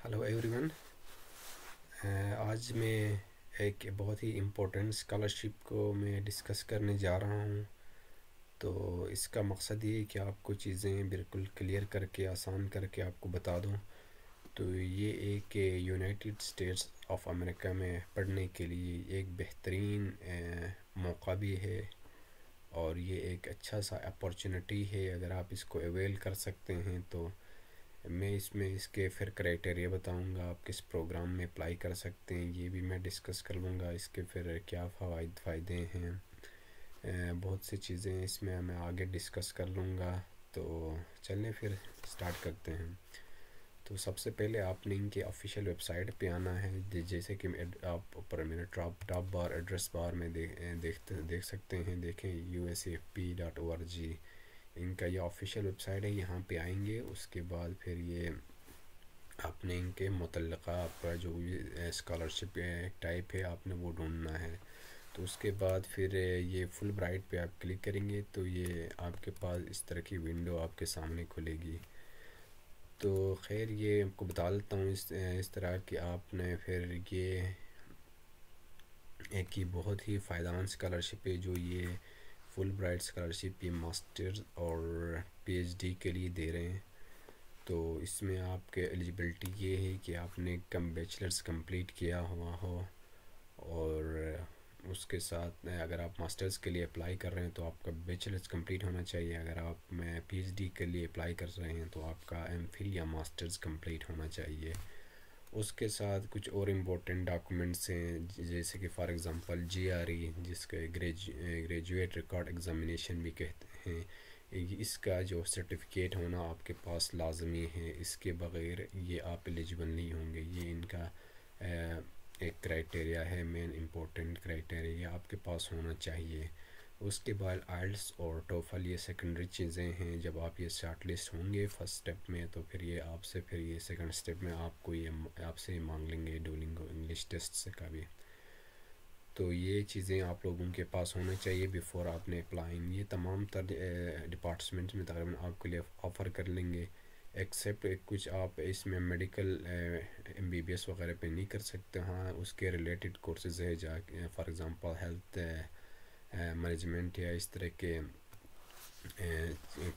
Hello everyone. आज मैं एक बहुत ही इम्पोर्टेंट स्कॉलरशिप को मैं डिस्कस करने जा रहा हूँ। तो इसका मकसद ये है कि आपको चीज़ें बिल्कुल क्लियर करके आसान करके आपको बता दूँ। तो ये एक यूनाइटेड स्टेट्स ऑफ अमेरिका में पढ़ने के लिए एक बेहतरीन मौका भी है, और ये एक अच्छा सा अपॉर्चुनिटी है। अगर आप इसको अवेल कर सकते हैं तो मैं इसमें इसके फिर क्राइटेरिया बताऊंगा, आप किस प्रोग्राम में अप्लाई कर सकते हैं ये भी मैं डिस्कस कर लूँगा। इसके फिर क्या फ़ायदे हैं, बहुत सी चीज़ें इसमें मैं आगे डिस्कस कर लूँगा। तो चलें फिर स्टार्ट करते हैं। तो सबसे पहले आपने इनके ऑफिशियल वेबसाइट पे आना है, जैसे कि आप ऊपर मेरे टॉप बार एड्रेस बार में देख सकते हैं। देखें usafp.org, इनका ये ऑफिशियल वेबसाइट है। यहाँ पे आएंगे, उसके बाद फिर ये आपने इनके मुतल्लिक़ा आपका जो भी स्कॉलरशिप टाइप है आपने वो ढूंढना है। तो उसके बाद फिर ये फुल ब्राइट पे आप क्लिक करेंगे तो ये आपके पास इस तरह की विंडो आपके सामने खुलेगी। तो खैर ये आपको बता देता हूँ इस तरह कि आपने फिर ये एक ही बहुत ही फ़ायदेमंद स्कॉलरशिप है जो ये फुल ब्राइट स्कॉलरशिप ये मास्टर्स और पीएचडी के लिए दे रहे हैं। तो इसमें आपके एलिजिबिलिटी ये है कि आपने बैचलर्स कंप्लीट किया हुआ हो, और उसके साथ अगर आप मास्टर्स के लिए अप्लाई कर रहे हैं तो आपका बैचलर्स कंप्लीट होना चाहिए। अगर आप पीएचडी के लिए अप्लाई कर रहे हैं तो आपका एमफिल या मास्टर्स कंप्लीट होना चाहिए। उसके साथ कुछ और इम्पोर्टेंट डॉक्यूमेंट्स हैं, जैसे कि फॉर एग्ज़ाम्पल जीआरई, जिसके ग्रेजुएट रिकॉर्ड एग्ज़ामिनेशन भी कहते हैं। इसका जो सर्टिफिकेट होना आपके पास लाजमी है, इसके बग़ैर ये आप एलिजिबल नहीं होंगे। ये इनका एक क्राइटेरिया है, मेन इम्पोर्टेंट क्राइटेरिया आपके पास होना चाहिए। उसके बाद आइल्स और टोफल ये सेकेंडरी चीज़ें हैं। जब आप ये शॉर्ट लिस्ट होंगे फर्स्ट स्टेप में तो फिर ये आपसे फिर ये सेकंड स्टेप में आपसे मांग लेंगे डुओलिंगो इंग्लिश टेस्ट से का भी। तो ये चीज़ें आप लोगों के पास होना चाहिए बिफ़ोर आपने अप्लाइंग। ये तमाम तर डिपार्टमेंट्स में तकरीबन आपके लिए ऑफ़र कर लेंगे, एक्सेप्ट कुछ आप इसमें मेडिकल एमबीबीएस वगैरह पे नहीं कर सकते। हाँ, उसके रिलेटेड कोर्सेज़ है, जा फॉर एग्ज़ाम्पल हेल्थ मैनेजमेंट या इस तरह के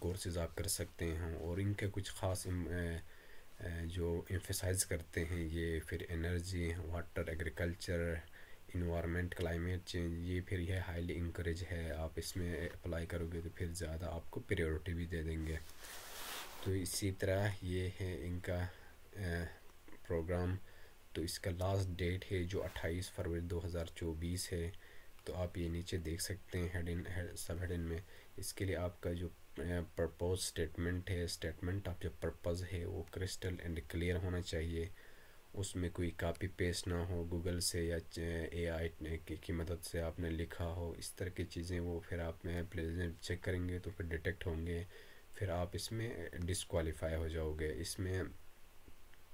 कोर्सेज़ आप कर सकते हैं। और इनके कुछ ख़ास जो एम्फसाइज़ करते हैं ये फिर energy, water, agriculture, environment, climate change, ये फिर यह हाईली इंकरेज है। आप इसमें अप्लाई करोगे तो फिर ज़्यादा आपको प्रायोरिटी भी दे देंगे। तो इसी तरह ये है इनका प्रोग्राम। तो इसका लास्ट डेट है जो 28 फरवरी 2024 है। तो आप ये नीचे देख सकते हैं सब हेडिंग में। इसके लिए आपका जो प्रपोज स्टेटमेंट है, स्टेटमेंट ऑफ जो पर्पज़ है वो क्रिस्टल एंड क्लियर होना चाहिए। उसमें कोई कॉपी पेस्ट ना हो गूगल से या एआई की मदद से आपने लिखा हो, इस तरह की चीज़ें वो फिर आप प्लेजेंट चेक करेंगे तो फिर डिटेक्ट होंगे, फिर आप इसमें डिस्क्वालीफाई हो जाओगे। इसमें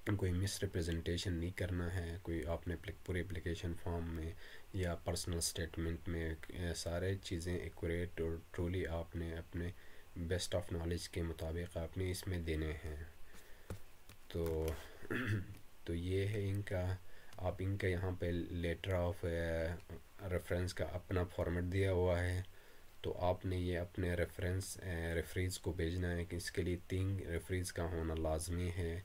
कोई मिस रिप्रेजेंटेशन नहीं करना है, कोई आपने पूरे एप्लीकेशन फॉर्म में या पर्सनल स्टेटमेंट में सारे चीज़ें एक्यूरेट और ट्रूली आपने अपने बेस्ट ऑफ नॉलेज के मुताबिक आपने इसमें देने हैं। तो तो ये है इनका। आप इनका यहाँ पे लेटर ऑफ रेफरेंस का अपना फॉर्मेट दिया हुआ है। तो आपने ये अपने रेफरेंस को भेजना है कि इसके लिए 3 रेफरेंस का होना लाजमी है।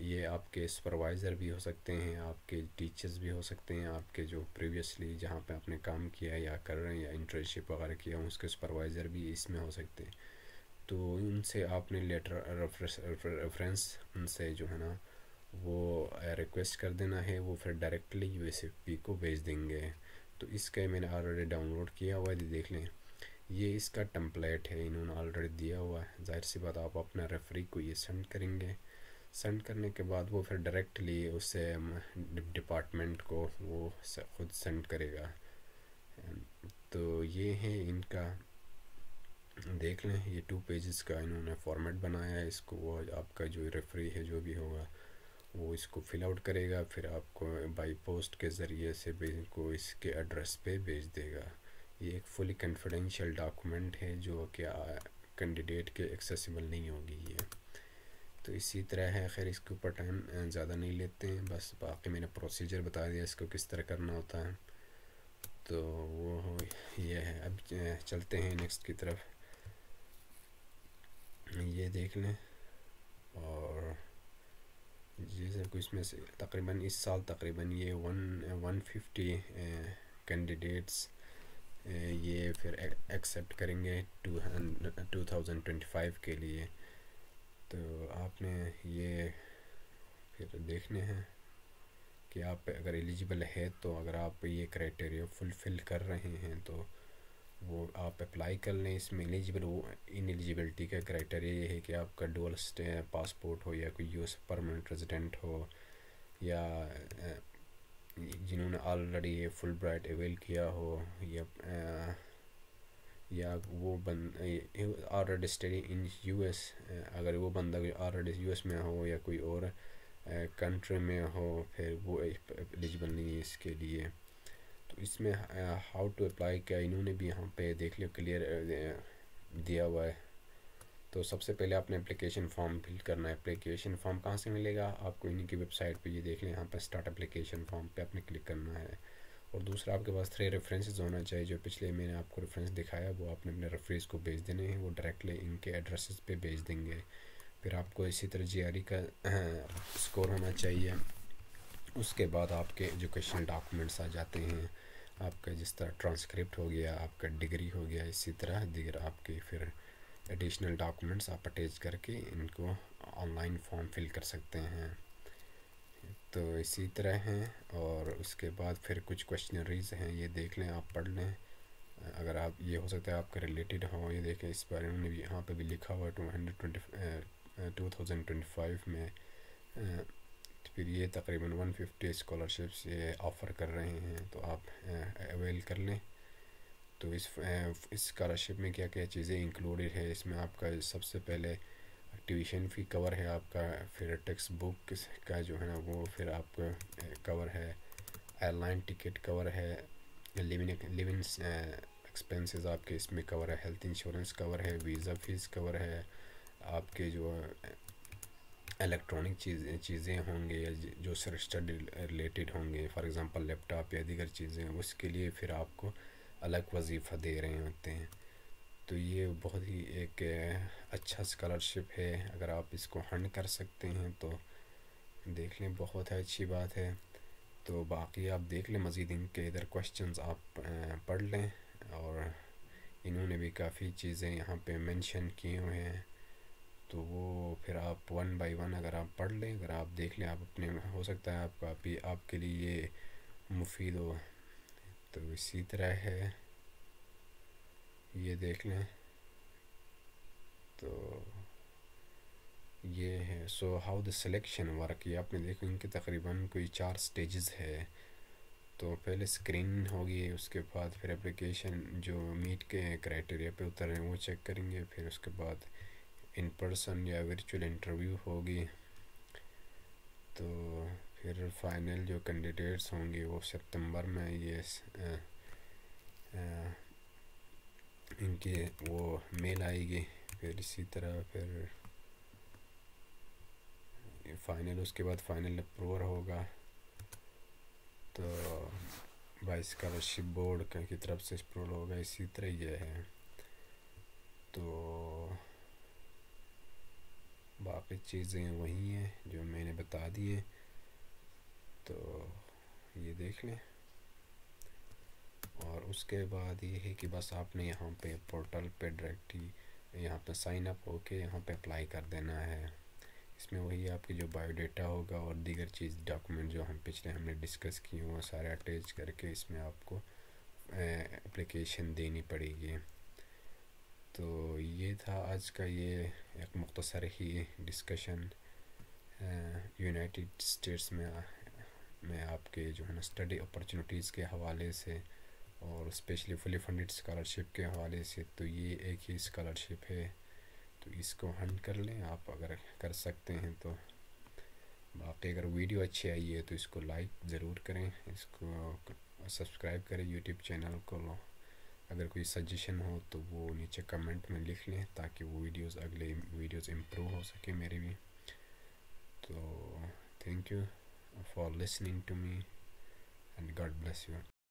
ये आपके सुपरवाइज़र भी हो सकते हैं, आपके टीचर्स भी हो सकते हैं, आपके जो प्रीवियसली जहाँ पे आपने काम किया या कर रहे हैं या इंटर्नशिप वगैरह किया उसके सुपरवाइज़र भी इसमें हो सकते हैं। तो उनसे आपने लेटर रेफरेंस उनसे जो है ना वो रिक्वेस्ट कर देना है, वो फिर डायरेक्टली यूएसएफपी को भेज देंगे। तो इसका मैंने ऑलरेडी डाउनलोड किया हुआ है, देख लें। ये इसका टेम्पलेट है, इन्होंने ऑलरेडी दिया हुआ है। जाहिर सी बात आप अपना रेफरी को ये सेंड करेंगे। सेंड करने के बाद वो फिर डायरेक्टली उससे डिपार्टमेंट को वो खुद सेंड करेगा। तो ये है इनका, देख लें। ये 2 पेजेस का इन्होंने फॉर्मेट बनाया है। इसको वो आपका जो रेफरी है जो भी होगा वो इसको फिल आउट करेगा, फिर आपको बाई पोस्ट के ज़रिए से को इसके एड्रेस पे भेज देगा। ये एक फुली कॉन्फिडेंशियल डॉक्यूमेंट है जो कि कैंडिडेट के एक्सेसिबल नहीं होगी ये। تو اسی طرح ہے. خیر اس کے اوپر ٹائم زیادہ نہیں لیتے ہیں، بس باقی میں نے پروسیجر بتا دیا اس کو کس طرح کرنا ہوتا ہے. تو وہ یہ ہے. اب چلتے ہیں نیکسٹ کی طرف. یہ دیکھ لیں. اور یہ سب کچھ میں سے تقریباً اس سال تقریباً یہ 150 کینڈیڈیٹس یہ پھر ایکسیپٹ کریں گے 2025 کے لیے. تو آپ نے یہ پھر دیکھنے ہیں کہ آپ اگر ایلیجیبل ہے تو اگر آپ یہ کرائٹیریا فلفل کر رہے ہیں تو وہ آپ اپلائی کر لیں. اس میں ایلیجیبل وہ ان ایلیجیبلٹی کا کرائٹیریا یہ ہے کہ آپ کا ڈول پاسپورٹ ہو یا کوئی یو ایس پرماننٹ ریزیڈنٹ ہو یا جنہوں نے آلریڈی یہ فل برائٹ اویل کیا ہو یا وہ already study in U S. اگر وہ بندہ آلریڈی یو ایس میں ہو یا کوئی اور کنٹری میں ہو پھر وہ ایلیجیبل نہیں ہے اس کے لیے. تو اس میں ہاؤ ٹو اپلائی کیا انہوں نے بھی یہاں پہ دیکھ لیا کلیئر دیا ہوا ہے. تو سب سے پہلے آپ نے اپلیکیشن فارم فل کرنا ہے. اپلیکیشن فارم کہاں سے ملے گا آپ کو؟ انہیں کی ویب سائٹ پہ یہ دیکھ لیں یہاں پہ اسٹارٹ اپلیکیشن فارم پہ آپ نے کلک کرنا ہے. اور دوسرا آپ کے پاس 3 ریفرنسز ہونا چاہیے. جو پچھلے میں نے آپ کو ریفرنس دکھایا وہ آپ نے اپنے ریفریز کو بھیج دینے ہیں، وہ ڈائریکٹلی ان کے ایڈریسز پہ بھیج دیں گے. پھر آپ کو اسی طرح GRE کا اسکور ہونا چاہیے. اس کے بعد آپ کے ایجوکیشنل ڈاکومنٹس آ جاتے ہیں. آپ کا جس طرح ٹرانسکرپٹ ہو گیا، آپ کا ڈگری ہو گیا، اسی طرح دیگر آپ کے پھر ایڈیشنل ڈاکومنٹس آپ اٹیچ کر کے ان کو آن لائن فارم فل کر سکتے ہیں. تو اسی طرح ہیں. اور اس کے بعد پھر کچھ کویشچنریز ہیں، یہ دیکھ لیں، آپ پڑھ لیں. اگر آپ یہ ہو سکتا ہے آپ کا ریلیٹڈ ہو، یہ دیکھیں اس بارے میں بھی یہاں پہ بھی لکھا ہوا ہے 2025 میں. پھر یہ تقریباً 150 اسکالرشپس یہ آفر کر رہے ہیں، تو آپ اویل کر لیں. تو اس اسکالرشپ میں کیا کیا چیزیں انکلوڈیڈ ہے؟ اس میں آپ کا سب سے پہلے ٹیویشن فی کور ہے آپ کا، پھر ٹیکسٹ بک کا جو ہے نا وہ پھر آپ کا کور ہے، ایئر لائن ٹکٹ کور ہے، لیونگ ایکسپینسز آپ کے اس میں کور ہے، ہیلتھ انشورنس کور ہے، ویزا فیس کور ہے، آپ کے جو الیکٹرانک چیزیں ہوں گے یا جو سر اسٹڈی ریلیٹڈ ہوں گے، فار ایگزامپل لیپ ٹاپ یا دیگر چیزیں، اس کے لیے پھر آپ کو الگ وظیفہ دے رہے ہوتے ہیں. تو یہ بہت ہی ایک اچھا اسکالرشپ ہے. اگر آپ اس کو ہنڈ کر سکتے ہیں تو دیکھ لیں، بہت اچھی بات ہے. تو باقی آپ دیکھ لیں مزید ان کے ادھر کویشچنز آپ پڑھ لیں. اور انہوں نے بھی کافی چیزیں یہاں پہ مینشن کیے ہوئے ہیں، تو وہ پھر آپ 1 بائی 1 اگر آپ پڑھ لیں، اگر آپ دیکھ لیں، آپ اپنے ہو سکتا ہے آپ کا بھی آپ کے لیے یہ مفید ہو. تو اسی طرح ہے، یہ دیکھ لیں. تو یہ ہے. So how the selection work, یہ آپ نے دیکھا ان کے تقریباً کوئی 4 سٹیجز ہے. تو پہلے اسکرین ہوگی، اس کے بعد پھر اپلیکیشن جو میٹ کے کرائٹیریا پہ اتر رہے ہیں وہ چیک کریں گے، پھر اس کے بعد ان پرسن یا ورچوئل انٹرویو ہوگی. تو پھر فائنل جو کینڈیڈیٹس ہوں گے وہ ستمبر میں یہ ان کی وہ میل آئے گی. پھر اسی طرح پھر فائنل، اس کے بعد فائنل اپروور ہوگا. تو بائی اسکالرشپ بورڈ کی طرف سے اپروول ہوگا. اسی طرح یہ ہے. تو باقی چیزیں وہی ہیں جو میں نے بتا دی ہیں. تو یہ دیکھ لیں. اور اس کے بعد یہ ہے کہ بس آپ نے یہاں پہ پورٹل پہ ڈائریکٹلی یہاں پہ سائن اپ ہو کے یہاں پہ اپلائی کر دینا ہے. اس میں وہی آپ کی جو بایو ڈیٹا ہوگا اور دیگر چیز ڈاکومنٹ جو ہم نے ڈسکس کیے وہ سارے اٹیچ کر کے اس میں آپ کو اپلیکیشن دینی پڑے گی. تو یہ تھا آج کا یہ ایک مختصر ہی ڈسکشن یونائٹڈ اسٹیٹس میں آپ کے جو ہے نا اسٹڈی اپرچونیٹیز کے حوالے سے اور اسپیشلی فلی فنڈڈ اسکالرشپ کے حوالے سے. تو یہ ایک ہی اسکالرشپ ہے، تو اس کو ہنڈ کر لیں آپ اگر کر سکتے ہیں تو. باقی اگر ویڈیو اچھی آئی ہے تو اس کو لائک ضرور کریں، اس کو سبسکرائب کریں یوٹیوب چینل کو. اگر کوئی سجیشن ہو تو وہ نیچے کمنٹ میں لکھ لیں تاکہ وہ اگلے ویڈیوز امپروو ہو سکے میرے بھی. thank you for listening to me, and God bless you.